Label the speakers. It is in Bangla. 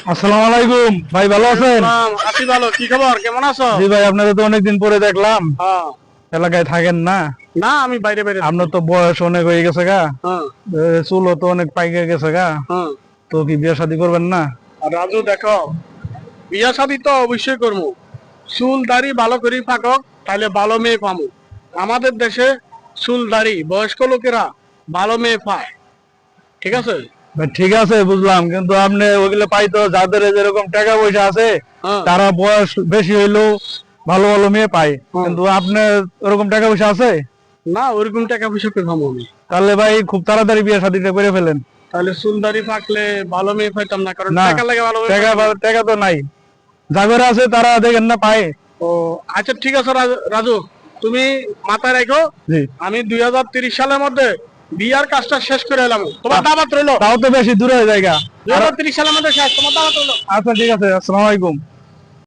Speaker 1: আসসালামু আলাইকুম ভাই, ভালো আছেন?
Speaker 2: আছি ভালো। কি খবর, কেমন আছো?
Speaker 1: জি ভাই, আপনারা তো অনেকদিন পরে দেখলাম।
Speaker 2: হ্যাঁ।
Speaker 1: এলাকায় থাকেন না?
Speaker 2: না, আমি বাইরে বাইরে থাকি।
Speaker 1: আপনার তো বয়স অনেক হয়ে গেছে গা,
Speaker 2: হ্যাঁ
Speaker 1: চুলও তো অনেক পাইকে গেছে গা।
Speaker 2: হ্যাঁ।
Speaker 1: তো কি বিয়ে শাদী করবেন না?
Speaker 2: আর রাজু দেখো, বিয়া শাদি তো অবশ্যই করবো। চুল দাড়ি ভালো করে পাকক, তাহলে ভালো মেয়ে পামু। আমাদের দেশে চুল দাড়ি বয়স্ক লোকেরা ভালো মেয়ে পায়। ঠিক আছে।
Speaker 1: ভাই ঠিক আছে, বুঝলাম, কিন্তু আপনি ওইগুলো পাইতো যাদের যেরকম টাকা পয়সা আছে,
Speaker 2: হ্যাঁ
Speaker 1: তারা বয়স বেশি হইলেও ভালো ভালো মেয়ে পায়।
Speaker 2: হ্যাঁ।
Speaker 1: কিন্তু আপনার ওরকম টাকা পয়সা আছে?
Speaker 2: না, ওরকম টাকা পয়সা পেয়ে পাবো আমি।
Speaker 1: তাহলে ভাই খুব তাড়াতাড়ি বিয়ে শাদীটা করে ফেলেন।
Speaker 2: তাহলে চুল দাড়ি পাকলে ভালো মেয়ে পাইতাম না, কারণ
Speaker 1: না,
Speaker 2: টাকা লাগে ভালো মেয়ে
Speaker 1: টাকা
Speaker 2: পাইতাম না।
Speaker 1: টাকা তো নাই, যাদের আছে তারা দেখেন না পায়।
Speaker 2: ও আচ্ছা, ঠিক আছে রাজু, তুমি মাথায় রাখো।
Speaker 1: জি।
Speaker 2: আমি 2030 সালের মধ্যে বিয়ার কাজটা শেষ করে এলাম। তোমার দাওয়াত রইলো।
Speaker 1: তাও তো বেশি দূরে জায়গা।
Speaker 2: 2030 সালের মধ্যে শেষ, তোমার দাওয়াত রইলো।
Speaker 1: আচ্ছা ঠিক আছে, আসসালামু আলাইকুম।